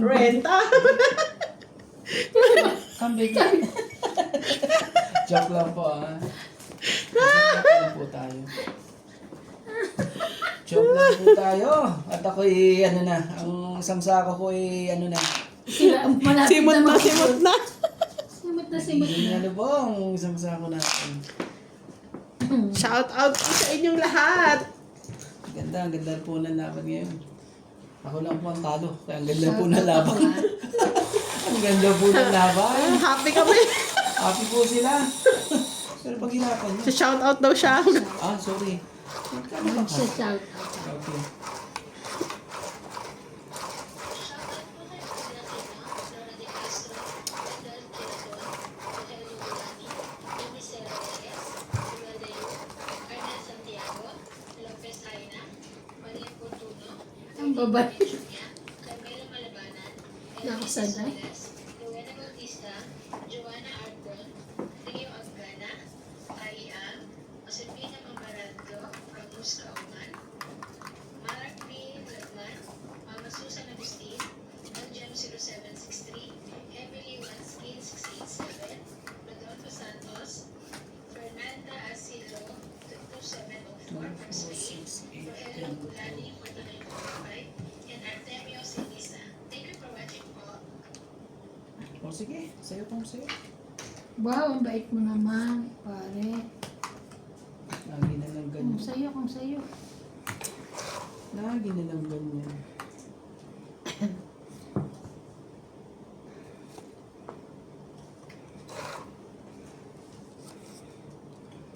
Renta. Kambing. Joke lang po ah. Joke lang po tayo. Joke lang po tayo. At ako'y ano na, ang isang sako ko ay ano na. Sila, malapit Simot na, mag- simot na. Simot Hindi na. ano po ang isang sako natin. Shout out po sa inyong lahat. Ang ganda po ng laban ngayon. Ako lang po ang talo, kaya ang ganda po ng laban. Ang ganda po ng laban. Happy kami. Happy po sila. Pero pag hinapan niyo. Shout out daw siya. Ah, sorry. Ano ba ka? Sa shout out. Okay. Ang babae. Nakasanay. Rowena Bautista, Joanna Arbon, Rio Agana, Aiam, Josepina Mamarado, Agus Kauman, Mark B. Lagman, Mama Susan Agustin, Aljem 0763, Emily Wanskin 687, Rodolfo Santos, Fernanda Asilo 2704 from Spain, Rogelio Gulani 4945, and Artemio Sinisa. Thank you for watching po. O sige, sa'yo pong sa'yo. Wow, ang bait mo naman, pare. Lagi na lang ganyan. Kung sa'yo. Lagi na lang ganyan.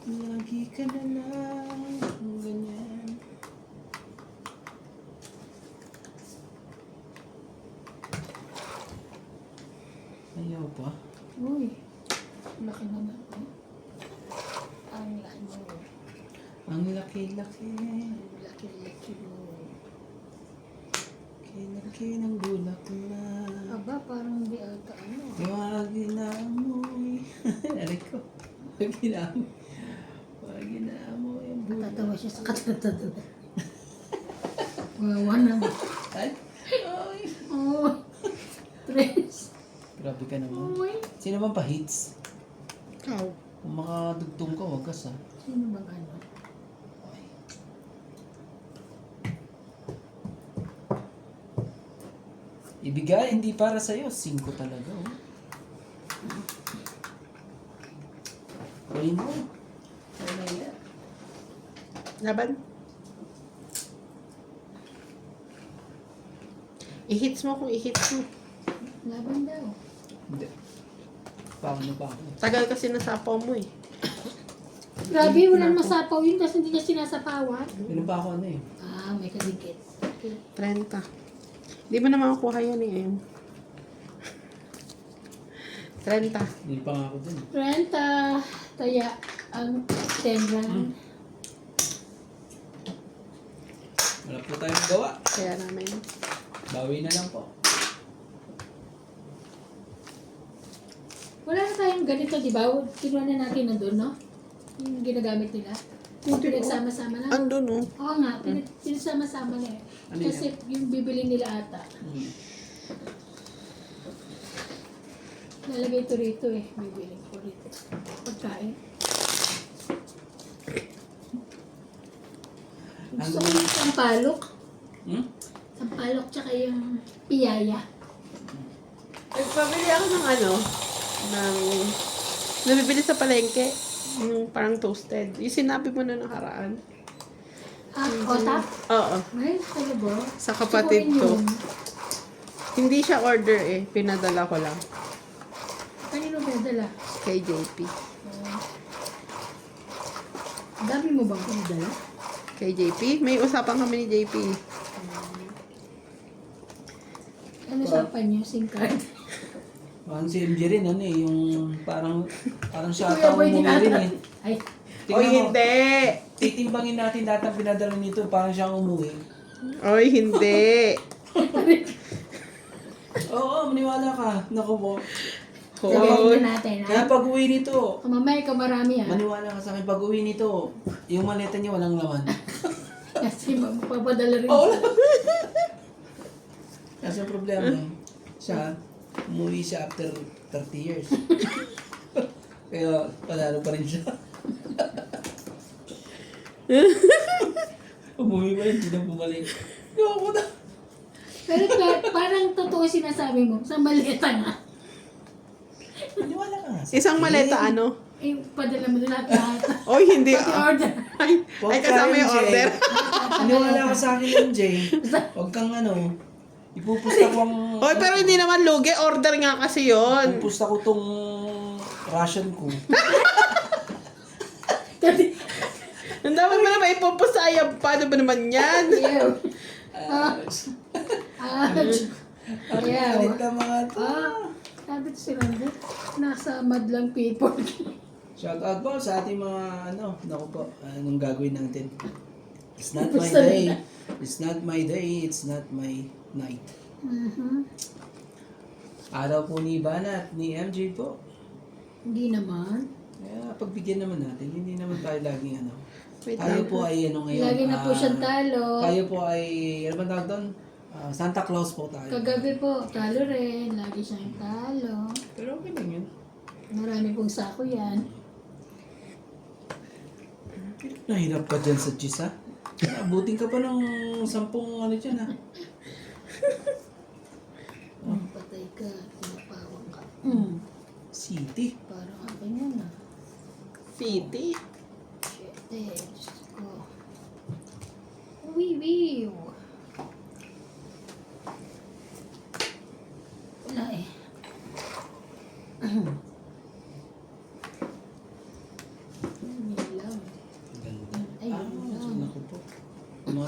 Lagi ka na lang ganyan. Ayaw pa. Uy, laki na naman. Ang laki mo. Ang laki-laki. Ang laki-laki mo. Laki ng bulak na. Aba, parang hindi ata ano. Huwag inaamoy. Aray ko. Huwag inaamoy. Huwag inaamoy ang bulak. Natatawa siya sa katatatawa. Wawa naman. Ay! Ay! Oh, Tres. Grabe ka naman. Uy. Sino bang pa-hits? Ikaw. Kung makadugtong ka, wagas ah. Sino bang ano? Ay. Ibigay, hindi para sa'yo. 5 talaga, oh. Kunin mo. Ano yan? Laban. I-hits mo kung i-hits mo. Laban daw. Hindi. Paano pa ako? Tagal kasi nasapaw mo eh. Grabe, walang masapaw yun kasi hindi niya sinasapawan. Meron pa ako ano eh. Ah, may kadikit. Okay. 30. Di mo na makakuha yan eh. Ayun. 30. Hindi pa nga ako dun. 30. Taya ang 10 rand. Wala po tayong gawa. Kaya namin. Bawi na lang po. Wala na tayong ganito, di ba? Kinuha na natin na doon, no? Yung ginagamit nila. Yung pinagsama-sama na. Andun oh. Oo nga, pinagsama-sama na eh. Ano Kasi yung bibili nila ata. Nalagay ito rito eh. Bibili ko rito. Pagkain. Gusto ko yung sampalok. Hmm? Sampalok tsaka yung piyaya. Nagpabili ako ng ano, ng nabibili sa palengke. Yung parang toasted. Yung sinabi mo na nakaraan. Ah, otak? Oo. Ay, talaga. Sa kapatid Ito ko. rin yun. Hindi siya order eh. Pinadala ko lang. Kanino pinadala? Kay JP. Dami mo bang pinadala? Kay JP? May usapan kami ni JP. Ano usapan niyo? SIM card? Parang si MJ rin, ano eh, yung parang siya Kuya ata Boy, umuwi rin dinadala. eh. Ay, Oy, Tingnan mo, hindi! titimbangin natin lahat ng pinadala nito, parang siyang umuwi. Oy, hindi! Oo, maniwala ka. Naku po. sabihin na natin, ha? Kaya pag uwi nito, Mamaya ka marami, ha? maniwala ka sa akin, pag uwi nito, yung maleta niya walang laman. Kasi magpapadala rin. Oo. siya. Kasi ang problema, siya, umuwi siya after 30 years. Kaya panalo pa rin siya. Umuwi pa rin, hindi na bumalik. Ako na. Pero parang totoo sinasabi mo, sa maleta nga. Maniwala ka nga. Isang maleta ano? Eh, padala mo na lahat. Oy, hindi Pati ah. order. Ay, kasama yung order. Maniwala ka sa akin, MJ. Huwag kang ano, ipupusta ko ang... Oy, pero hindi naman lugi. Order nga kasi yon. Ipupusta ko tong ration ko. Kasi, Ang dapat mo naman ipupusta. Ay, paano ba naman yan? ew. Yeah. Palit ka mga to. Sabi ko si Randa, nasa madlang people. Shout out po sa ating mga ano, naku po, anong gagawin natin? It's not my Gusto day. nila. It's not my day, it's not my night. Mhm. Araw po ni Ivana at ni MJ po. Hindi naman. Kaya pagbigyan naman natin, hindi naman tayo laging ano. Wait Tayo lang. po ay ano ngayon. Lagi na po siyang talo. Tayo po ay, ano ba tawag doon? Santa Claus po tayo. Kagabi po, talo rin. Lagi siyang talo. Pero okay lang yun. Marami pong sako yan. Nahirap ka dyan sa cheese ha? Abutin ka pa ng 10 ano dyan ha? Patay ka, pinapawang ka. City. Parang akin yan ah. Piti. Shit eh, Diyos ko. Wiwiw.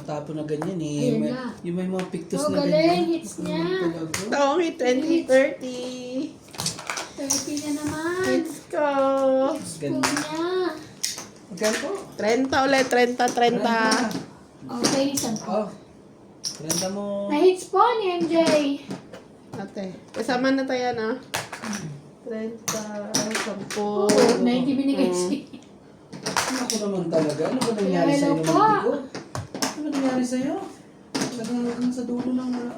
natapon na ganyan eh. Ayan May, na. yung may mga pictus Oh, na galing. ganyan. Hits niya. Talaga. Tongi 2030. 30 na naman. Hits ko. Hits po niya. Magkano po? 30 ulit, 30. Okay, isang po. Oh. 30 mo. Na-hits po ni MJ. Ate, kasama na tayo na. 30, 10. Oh, 90 binigay siya. Ako naman talaga. Ano ba nangyari Hello sa'yo po. naman, Tico? Ano nangyari sa'yo? Talagang sa dulo lang wala.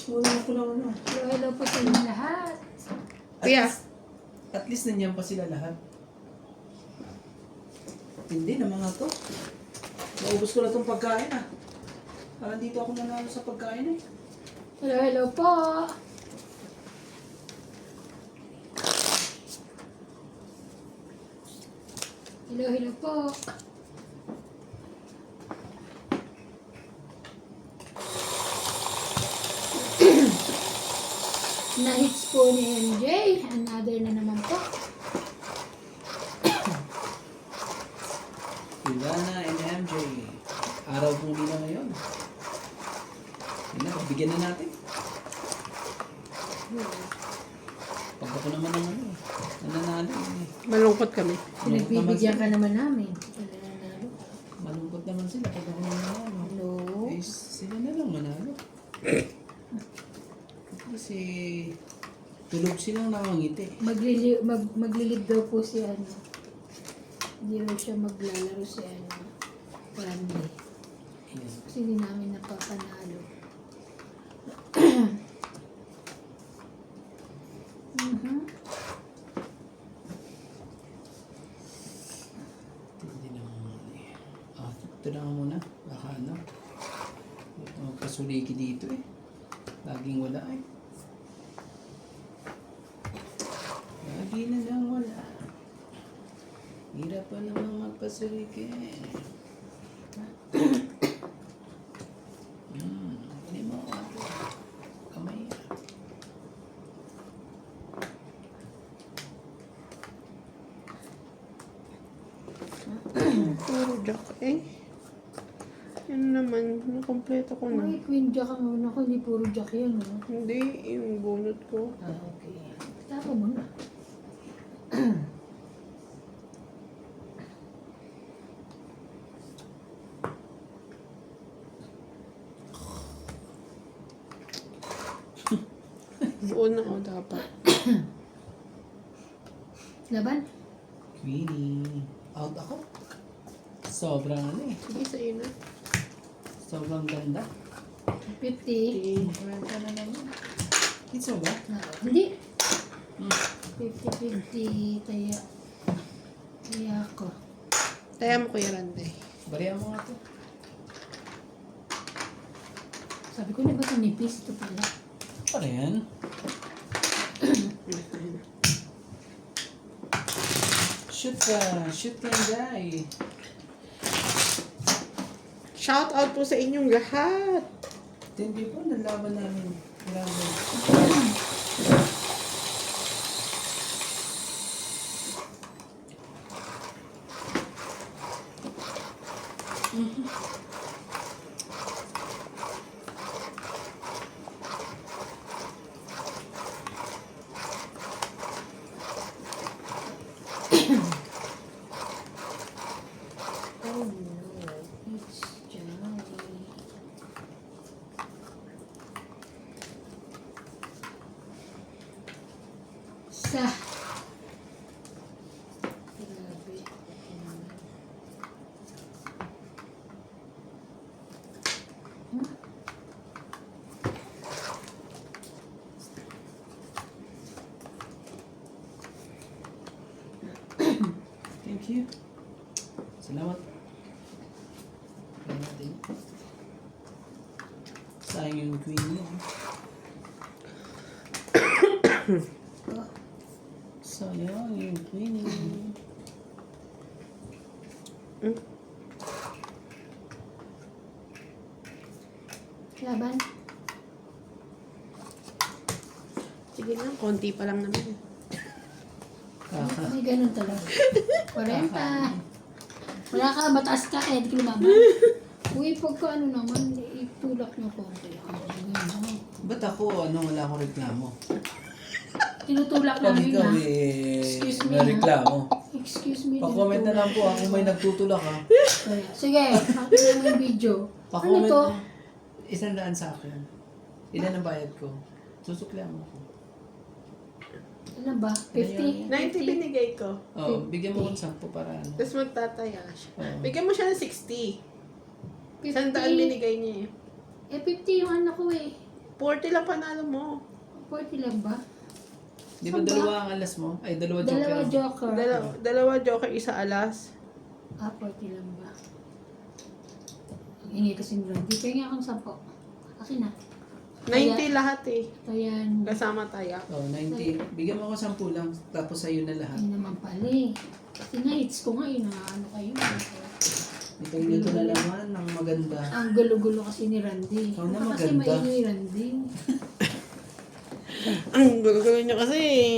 Wala ko lang ano. Hello po sa inyo lahat. Kuya. At least nandiyan pa sila lahat. Hindi na mga to. Naubos ko na tong pagkain ah. Parang dito ako nanalo sa pagkain eh. Hello po. Hello po. Na-hits po ni MJ. Another na naman po. Ilana and MJ. Araw po nila ngayon. Yun na, pagbigyan na natin. Pag ako naman ng ano eh. Nananalo eh. Malungkot kami. Pinagbibigyan ka naman namin. Wala na nalo. Malungkot naman sila pag ako naman nanalo. Hello. Eh, sila na lang manalo. Kasi tulog silang nakangiti. Maglilid daw po si ano. Hindi raw siya maglalaro si ano. Randy. Yan. Kasi hindi namin napapanalo. Mhm. Hindi naman eh. Ah, ito na nga muna. Baka ano. Magpasuliki dito eh. Laging wala eh. Lagi na lang wala. Hirap pa namang magpasuliki. Hindi mo ako. Kamay. Puro jack eh. Yun naman, nakompleto ko na. May queen jack ang una ko. Hindi puro jack yan. No? Hindi, yung bunot ko. Ah, okay. Tapa mo na. Buo na ako dapat. Laban? Queenie. Out ako. Sobrang ano eh. Sige, sa'yo na. Sobrang ganda. 50. Kwenta na naman. It's ba? Hindi. Hmm. 50-50. Kaya ako. Taya mo Kuya Randy. Barihan mo nga to. Sabi ko na ba ito nipis? Ito pala. Ano yan? Shoot ka. Shoot ka guy. Shout out po sa inyong lahat. Hindi po, nalaban namin. Grabe. Oh no. It's Johnny. Sa. Grabe. Thank you. Salamat. Kaya natin. Sayang yung queen mo. Sayang yung queen mo. Laban. Sige lang, konti pa lang naman. Kaka. May ganun talaga. 40. Wala ka, mataas ka, kaya di ka lumaban. Uy, pagka ano naman, itulak niyo konti. Ba't ako, wala akong reklamo? Tinutulak Pag namin ikaw ha. eh, Excuse me, may reklamo. Excuse me. Pa-comment na lang po kung may nagtutulak ha. Sige, pakita mo yung video. Ano Pa-comment to? na. 100 sa akin. Ilan ang bayad ko? Susuklihan mo ko. Ano ba? 50? 90 binigay ko. Oh, bigyan mo kong 10 para ano. Tapos magtataya siya. Oo. Bigyan mo siya ng 60. 50? 100 binigay niya eh. Eh, 50 yung anak ko eh. 40 lang panalo mo. 40 lang ba? Di ba Saan ba? dalawa ang alas mo? Ay, dalawa joker. Dalawa ang- joker. Dalawa joker, isa alas. 40 lang ba? Ang ingay kasi nila. Di kaya nga akong 10. Akin na. 90 lahat eh. Ayan. Kasama taya. Oh, 90. Bigyan mo ako 10 lang. Tapos sa'yo na lahat. Ayun naman pala eh. Kasi na-hits ko nga yun. Ano kayo. Ito na naman ang maganda. Ang gulo-gulo kasi ni Randy. Ikaw na Kasi maganda. maingay Randy. Ang gulo-gulo niyo kasi eh.